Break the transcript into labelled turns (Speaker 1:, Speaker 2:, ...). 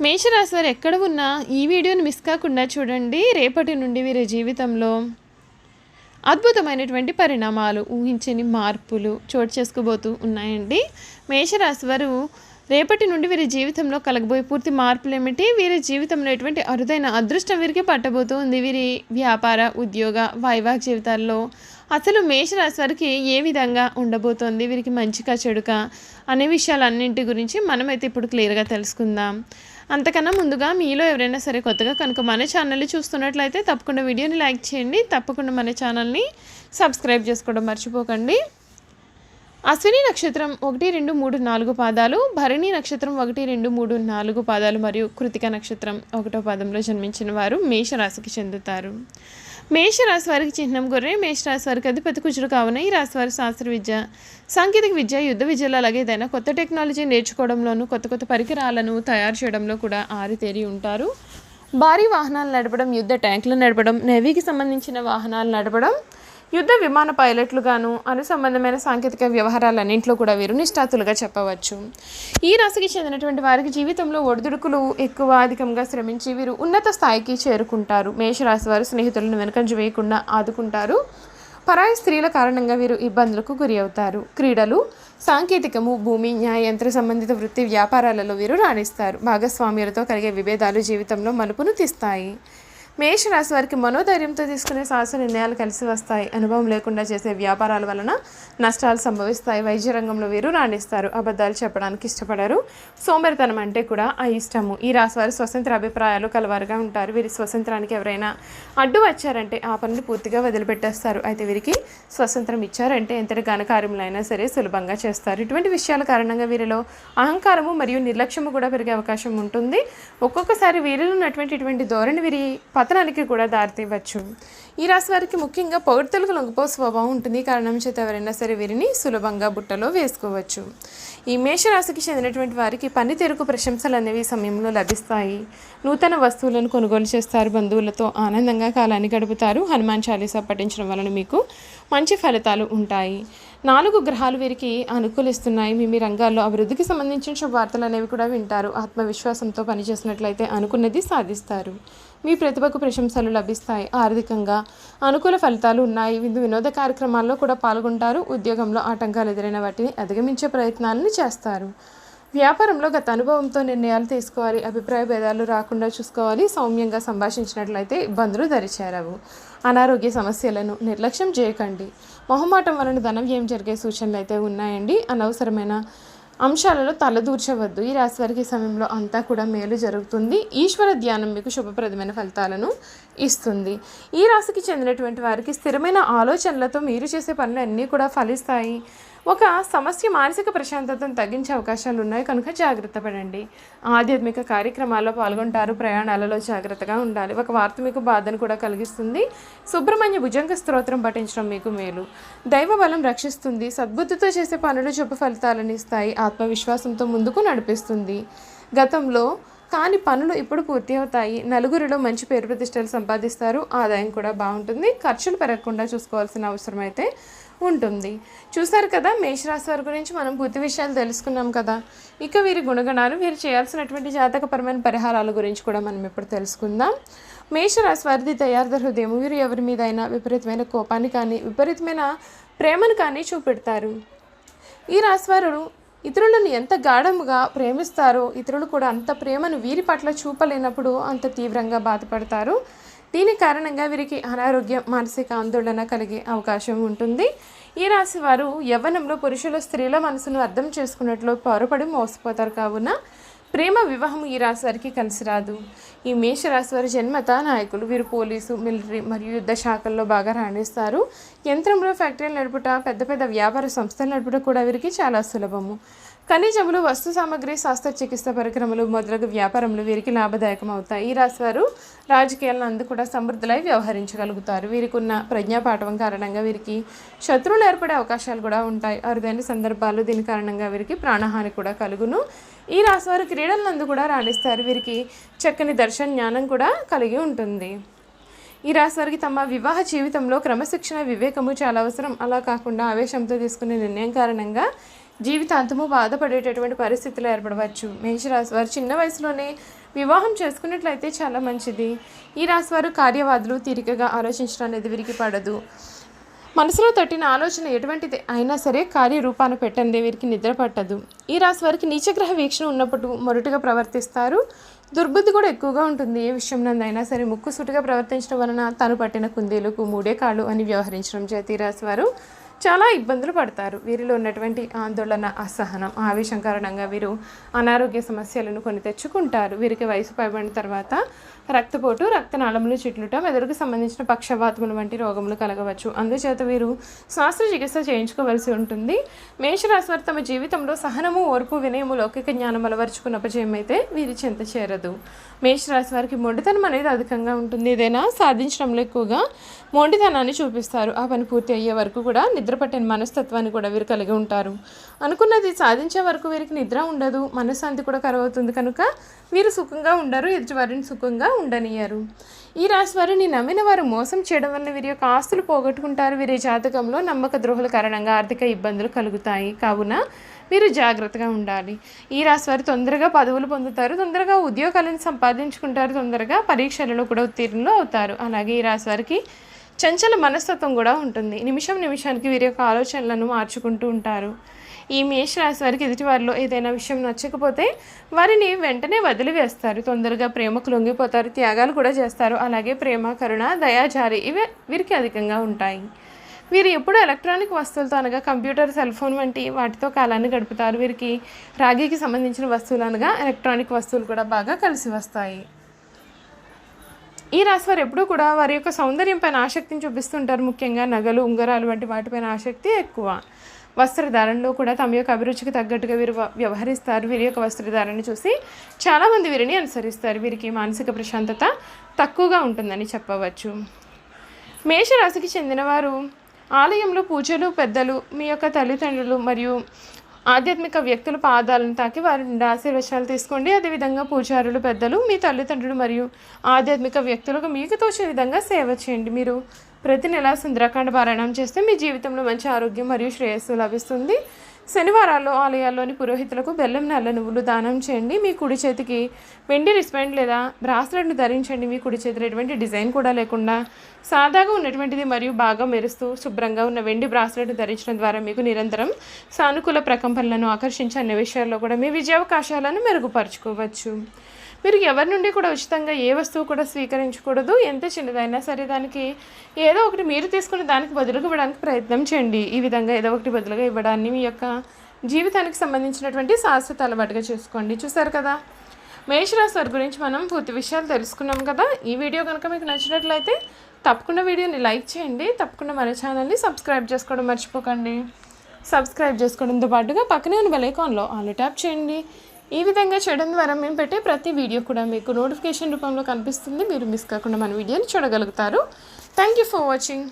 Speaker 1: మేషరాశి వారు ఎక్కడ ఉన్నా ఈ వీడియోని మిస్ కాకుండా చూడండి. రేపటి నుండి వీరి జీవితంలో అద్భుతమైనటువంటి పరిణామాలు, ఊహించని మార్పులు చోటు చేసుకోబోతూ ఉన్నాయండి. మేషరాశి వారు రేపటి నుండి వీరి జీవితంలో కలగబోయే పూర్తి మార్పులు ఏమిటి, వీరి జీవితంలో ఎటువంటి అరుదైన అదృష్టం వీరికి పట్టబోతుంది, వీరి వ్యాపార, ఉద్యోగ, వైవాహిక జీవితాల్లో అసలు మేషరాశి వారికి ఏ విధంగా ఉండబోతోంది, వీరికి మంచిగా చెడుగా అనే విషయాలన్నింటి గురించి మనమైతే ఇప్పుడు క్లియర్గా తెలుసుకుందాం. అంతకన్నా ముందుగా మీలో ఎవరైనా సరే కొత్తగా కనుక మన ఛానల్ని చూస్తున్నట్లయితే తప్పకుండా వీడియోని లైక్ చేయండి, తప్పకుండా మన ఛానల్ని సబ్స్క్రైబ్ చేసుకోవడం మర్చిపోకండి. అశ్విని నక్షత్రం 1, 2, 3, 4 పాదాలు, భరణి నక్షత్రం 1, 2, 3, 4 పాదాలు మరియు కృతిక నక్షత్రం 1వ పాదంలో జన్మించిన వారు మేషరాశికి చెందుతారు. మేషరాశి వారికి చిహ్నం గొర్రె. మేషరాశి వారికి అధిపతి కుజుడు కావున ఈ రాశి వారి శాస్త్ర విద్య, సాంకేతిక విద్య, యుద్ధ విద్యలో అలాగే ఏదైనా కొత్త టెక్నాలజీ నేర్చుకోవడంలోనూ కొత్త పరికరాలను తయారు చేయడంలో కూడా ఆరితేరి ఉంటారు. భారీ వాహనాలు నడపడం, యుద్ధ ట్యాంకులు నడపడం, నేవీకి సంబంధించిన వాహనాలు నడపడం, యుద్ధ విమాన పైలట్లుగాను అనుసంబంధమైన సాంకేతిక వ్యవహారాలన్నింటిలో కూడా వీరు నిష్ఠాతులుగా చెప్పవచ్చు. ఈ రాశికి చెందినటువంటి వారికి జీవితంలో ఒడిదుడుకులు అధికంగా శ్రమించి వీరు ఉన్నత స్థాయికి చేరుకుంటారు. మేషరాశి వారు స్నేహితులను వెనుకంజ వేయకుండా ఆదుకుంటారు. పరాయి స్త్రీల కారణంగా వీరు ఇబ్బందులకు గురి అవుతారు. క్రీడలు, సాంకేతికము, భూమి, న్యాయ, యంత్ర సంబంధిత వృత్తి వ్యాపారాలలో వీరు రాణిస్తారు. భాగస్వామ్యులతో కలిగే విభేదాలు జీవితంలో మలుపును తీస్తాయి. మేషరాశి వారికి మనోధైర్యంతో తీసుకునే సాహస నిర్ణయాలు కలిసి వస్తాయి. అనుభవం లేకుండా చేసే వ్యాపారాల వలన నష్టాలు సంభవిస్తాయి. వైద్య రంగంలో వీరు రాణిస్తారు. అబద్ధాలు చెప్పడానికి ఇష్టపడరు. సోమరితనం అంటే కూడా ఇష్టము. ఈ రాశి వారు స్వతంత్ర అభిప్రాయాలు కలవారుగా ఉంటారు. వీరి స్వతంత్రానికి ఎవరైనా అడ్డు వచ్చారంటే ఆ పనులు పూర్తిగా వదిలిపెట్టేస్తారు. అయితే వీరికి స్వతంత్రం ఇచ్చారంటే ఎంతటి ఘనకార్యములైనా సరే సులభంగా చేస్తారు. ఇటువంటి విషయాల కారణంగా వీరిలో అహంకారము మరియు నిర్లక్ష్యము కూడా పెరిగే అవకాశం ఉంటుంది. ఒక్కొక్కసారి వీరిలో ఉన్నటువంటి ఇటువంటి ధోరణి వీరి పతనానికి కూడా దారితీయవచ్చు. ఈ రాశి వారికి ముఖ్యంగా పొగడ్తలకు లొంగిపో స్వభావం ఉంటుంది. కారణం చేత ఎవరైనా సరే వీరిని సులభంగా బుట్టలో వేసుకోవచ్చు. ఈ మేషరాశికి చెందినటువంటి వారికి పనితీరుకు ప్రశంసలు అనేవి సమయంలో లభిస్తాయి. నూతన వస్తువులను కొనుగోలు చేస్తారు. బంధువులతో ఆనందంగా కాలాన్ని గడుపుతారు. హనుమాన్ చాలీసా పఠించడం వలన మీకు మంచి ఫలితాలు ఉంటాయి. 4 గ్రహాలు వీరికి అనుకూలిస్తున్నాయి. మీ రంగాల్లో అభివృద్ధికి సంబంధించిన శుభవార్తలు అనేవి కూడా వింటారు. ఆత్మవిశ్వాసంతో పనిచేసినట్లయితే అనుకున్నది సాధిస్తారు. మీ ప్రతిభకు ప్రశంసలు లభిస్తాయి. ఆర్థికంగా అనుకూల ఫలితాలు ఉన్నాయి. వినోద కార్యక్రమాల్లో కూడా పాల్గొంటారు. ఉద్యోగంలో ఆటంకాలు ఎదురైన వాటిని అధిగమించే ప్రయత్నాలను చేస్తారు. వ్యాపారంలో గత అనుభవంతో నిర్ణయాలు తీసుకోవాలి. అభిప్రాయ భేదాలు రాకుండా చూసుకోవాలి. సౌమ్యంగా సంభాషించినట్లయితే ఇబ్బందులు దరిచేరవు. అనారోగ్య సమస్యలను నిర్లక్ష్యం చేయకండి. మొహమాటం వలన ధన వ్యయం జరిగే సూచనలు అయితే ఉన్నాయండి. అనవసరమైన అంశాలలో తలదూర్చవద్దు. ఈ రాశి వారికి సమయంలో అంతా కూడా మేలు జరుగుతుంది. ఈశ్వర ధ్యానం మీకు శుభప్రదమైన ఫలితాలను ఇస్తుంది. ఈ రాశికి చెందినటువంటి వారికి స్థిరమైన ఆలోచనలతో మీరు చేసే పనులు అన్నీ కూడా ఫలిస్తాయి. ఒక సమస్య మానసిక ప్రశాంతతను తగ్గించే అవకాశాలు ఉన్నాయి కనుక జాగ్రత్త పడండి. ఆధ్యాత్మిక కార్యక్రమాల్లో పాల్గొంటారు. ప్రయాణాలలో జాగ్రత్తగా ఉండాలి. ఒక వార్త మీకు బాధను కూడా కలిగిస్తుంది. సుబ్రహ్మణ్య భుజంగ స్తోత్రం పఠించడం మీకు మేలు. దైవ బలం రక్షిస్తుంది. సద్బుద్ధితో చేసే పనులు శుభ ఫలితాలను ఇస్తాయి. ఆత్మవిశ్వాసంతో ముందుకు నడిపిస్తుంది. గతంలో కానీ పనులు ఇప్పుడు పూర్తి అవుతాయి. నలుగురిలో మంచి పేరు ప్రతిష్టలు సంపాదిస్తారు. ఆదాయం కూడా బాగుంటుంది. ఖర్చులు పెరగకుండా చూసుకోవాల్సిన అవసరం అయితే ఉంటుంది. చూసారు కదా, మేషరాశి వారి గురించి మనం పూర్తి విషయాలు తెలుసుకున్నాం కదా. ఇక వీరి గుణగణాలు, వీరు చేయాల్సినటువంటి జాతకపరమైన పరిహారాల గురించి కూడా మనం ఇప్పుడు తెలుసుకుందాం. మేషరాశి వారిది దయార్థ హృదయం. వీరు ఎవరి మీద అయినా విపరీతమైన కోపాన్ని కానీ విపరీతమైన ప్రేమను కానీ చూపెడతారు. ఈ రాశివారు ఇతరులను ఎంత గాఢముగా ప్రేమిస్తారో ఇతరులు కూడా అంత ప్రేమను వీరి పట్ల చూపలేనప్పుడు అంత తీవ్రంగా బాధపడతారు. దీని కారణంగా వీరికి అనారోగ్యం, మానసిక ఆందోళన కలిగే అవకాశం ఉంటుంది. ఈ రాశి వారు యవ్వనంలో పురుషుల, స్త్రీల మనసును అర్థం చేసుకున్నట్లు పొరపడి మోసపోతారు. కావున ప్రేమ వివాహం ఈ రాశి వారికి కలిసి రాదు. ఈ మేషరాశి వారి జన్మత నాయకులు. వీరు పోలీసు, మిలిటరీ మరియు యుద్ధ శాఖల్లో బాగా రాణిస్తారు. యంత్రంలో ఫ్యాక్టరీలు నడుపుట, పెద్ద వ్యాపార సంస్థలు నడుపుట కూడా వీరికి చాలా సులభము. ఖనిజములు, వస్తు సామగ్రి, శస్త్రచికిత్స పరికరములు మొదలగు వ్యాపారములు వీరికి లాభదాయకం అవుతాయి. ఈ రాశి వారు రాజకీయాలను అందు కూడా సమృద్ధులై వ్యవహరించగలుగుతారు. వీరికి ఉన్న ప్రజ్ఞాపాఠవం కారణంగా వీరికి శత్రువులు ఏర్పడే అవకాశాలు కూడా ఉంటాయి. అరుదైన సందర్భాలు దీని కారణంగా వీరికి ప్రాణహాని కూడా కలుగును. ఈ రాశి వారు క్రీడలందు కూడా రాణిస్తారు. వీరికి చక్కని దర్శన జ్ఞానం కూడా కలిగి ఉంటుంది. ఈ రాశి వారికి తమ వివాహ జీవితంలో క్రమశిక్షణ, వివేకము చాలా అవసరం. అలా కాకుండా ఆవేశంతో తీసుకునే నిర్ణయం కారణంగా జీవితాంతము బాధపడేటటువంటి పరిస్థితులు ఏర్పడవచ్చు. మేషరాశి వారు చిన్న వయసులోనే వివాహం చేసుకున్నట్లయితే చాలా మంచిది. ఈ రాశి వారు కార్యవాదులు, తీరికగా ఆలోచించడం అనేది వీరికి పడదు. మనసులో తట్టిన ఆలోచన ఎటువంటిది అయినా సరే కార్యరూపాన పెట్టండి వీరికి నిద్ర పట్టదు. ఈ రాశి వారికి నీచగ్రహ వీక్షణ ఉన్నప్పుడు మొరటుగా ప్రవర్తిస్తారు. దుర్బుద్ధి కూడా ఎక్కువగా ఉంటుంది. ఏ విషయంలోనైనా సరే ముక్కుసూటిగా ప్రవర్తించడం వలన తను పట్టిన కుందేలకు మూడే కాళ్ళు అని వ్యవహరించడం చేత ఈ రాశి వారు చాలా ఇబ్బందులు పడతారు. వీరిలో ఉన్నటువంటి ఆందోళన, అసహనం, ఆవేశం కారణంగా వీరు అనారోగ్య సమస్యలను కొని తెచ్చుకుంటారు. వీరికి వయసు పైబడిన తర్వాత రక్తపోటు, రక్తనాళములు చిట్లుట, మెదడుకు సంబంధించిన పక్షవాతములు వంటి రోగములు కలగవచ్చు. అందుచేత వీరు శాస్త్ర చికిత్స చేయించుకోవలసి ఉంటుంది. మేషరాశి వారు తమ జీవితంలో సహనము, ఓర్పు, వినయము, లౌకిక జ్ఞానం అలవరుచుకున్న అపజయం అయితే వీరి చెంత చేరదు. మేషరాశి వారికి మొండితనం అనేది అధికంగా ఉంటుంది. ఏదైనా సాధించడంలో ఎక్కువగా మొండితనాన్ని చూపిస్తారు. ఆ పని పూర్తి అయ్యే వరకు కూడా నిద్రపట్టిన మనస్తత్వాన్ని కూడా వీరు కలిగి ఉంటారు. అనుకున్నది సాధించే వరకు వీరికి నిద్ర ఉండదు, మనశ్శాంతి కూడా కరువవుతుంది. కనుక వీరు సుఖంగా ఉండరు, ఎదుటివారిని సుఖంగా ఉండనియరు. ఈ రాశి వారిని నమ్మిన వారు మోసం చేయడం వల్ల వీరి యొక్క ఆస్తులు పోగొట్టుకుంటారు. వీరి జాతకంలో నమ్మక ద్రోహుల కారణంగా ఆర్థిక ఇబ్బందులు కలుగుతాయి. కావున మీరు జాగ్రత్తగా ఉండాలి. ఈ రాశి వారు తొందరగా పదవులు పొందుతారు, తొందరగా ఉద్యోగాలను సంపాదించుకుంటారు, తొందరగా పరీక్షలలో కూడా ఉత్తీర్ణులు అవుతారు. అలాగే ఈ రాశి వారికి చంచల మనస్తత్వం కూడా ఉంటుంది. నిమిషం నిమిషానికి వీరి యొక్క ఆలోచనలను మార్చుకుంటూ ఉంటారు. ఈ మేషరాశి వారికి ఎదుటి వారిలో ఏదైనా విషయం నచ్చకపోతే వారిని వెంటనే వదిలివేస్తారు. తొందరగా ప్రేమకు లొంగిపోతారు, త్యాగాలు కూడా చేస్తారు. అలాగే ప్రేమ, కరుణ, దయాజారి ఇవే వీరికి అధికంగా ఉంటాయి. వీరు ఎప్పుడూ ఎలక్ట్రానిక్ వస్తువులతో అనగా కంప్యూటర్, సెల్ ఫోన్ వంటి వాటితో కాలాన్ని గడుపుతారు. వీరికి రాగికి సంబంధించిన వస్తువులు అనగా ఎలక్ట్రానిక్ వస్తువులు కూడా బాగా కలిసి వస్తాయి. ఈ రాశి వారు ఎప్పుడూ కూడా వారి యొక్క సౌందర్యం పైన ఆసక్తిని చూపిస్తుంటారు. ముఖ్యంగా నగలు, ఉంగరాలు వంటి వాటిపైన ఆసక్తి ఎక్కువ. వస్త్రధారణలో కూడా తమ యొక్క అభిరుచికి తగ్గట్టుగా వీరు వ్యవహరిస్తారు. వీరి యొక్క వస్త్రధారణని చూసి చాలామంది వీరిని అనుసరిస్తారు. వీరికి మానసిక ప్రశాంతత తక్కువగా ఉంటుందని చెప్పవచ్చు. మేషరాశికి చెందినవారు ఆలయంలో పూజలు, పెద్దలు, మీ యొక్క తల్లిదండ్రులు మరియు ఆధ్యాత్మిక వ్యక్తుల పాదాలను తాకి వారి నుండి ఆశీర్వచనాలు తీసుకోండి. అదేవిధంగా పూజారులు, పెద్దలు, మీ తల్లిదండ్రులు మరియు ఆధ్యాత్మిక వ్యక్తులకు మీకు తోచే విధంగా సేవ చేయండి. మీరు ప్రతి నెల సుందరకాండ పారాయణం చేస్తే మీ జీవితంలో మంచి ఆరోగ్యం మరియు శ్రేయస్సు లభిస్తుంది. శనివారాల్లో ఆలయాల్లోని పురోహితులకు బెల్లం, నల్ల నువ్వులు దానం చేయండి. మీ కుడి చేతికి వెండి రిస్పెండ్ లేదా బ్రాస్లెట్ను ధరించండి. మీ కుడి చేతిలో ఎటువంటి డిజైన్ కూడా లేకుండా సాదాగా ఉన్నటువంటిది మరియు బాగా మెరుస్తూ శుభ్రంగా ఉన్న వెండి బ్రాస్లెట్ను ధరించడం ద్వారా మీకు నిరంతరం సానుకూల ప్రకంపనలను ఆకర్షించే అన్ని విషయాల్లో కూడా మీ విజయావకాశాలను మెరుగుపరుచుకోవచ్చు. మీరు ఎవరి నుండి కూడా ఉచితంగా ఏ వస్తువు కూడా స్వీకరించకూడదు. ఎంత చిన్నదైనా సరే దానికి ఏదో ఒకటి మీరు తీసుకుని దానికి బదులుగా ఇవ్వడానికి ప్రయత్నం చేయండి. ఈ విధంగా ఏదో ఒకటి బదులుగా ఇవ్వడాన్ని మీ యొక్క జీవితానికి సంబంధించినటువంటి శాశ్వత అలవాటుగా చేసుకోండి. చూసారు కదా, మేషరాశి వారి గురించి మనం పూర్తి విషయాలు తెలుసుకున్నాం కదా. ఈ వీడియో కనుక మీకు నచ్చినట్లయితే తప్పకుండా వీడియోని లైక్ చేయండి. తప్పకుండా మన ఛానల్ని సబ్స్క్రైబ్ చేసుకోవడం మర్చిపోకండి. సబ్స్క్రైబ్ చేసుకోవడంతో పాటుగా పక్కనే ఉన్న బెల్ ఐకాన్లో ఆల్ ట్యాప్ చేయండి. ఈ విధంగా చేయడం ద్వారా మేము పెట్టే ప్రతి వీడియో కూడా మీకు నోటిఫికేషన్ రూపంలో కనిపిస్తుంది. మీరు మిస్ కాకుండా మన వీడియోని చూడగలుగుతారు. Thank you for watching.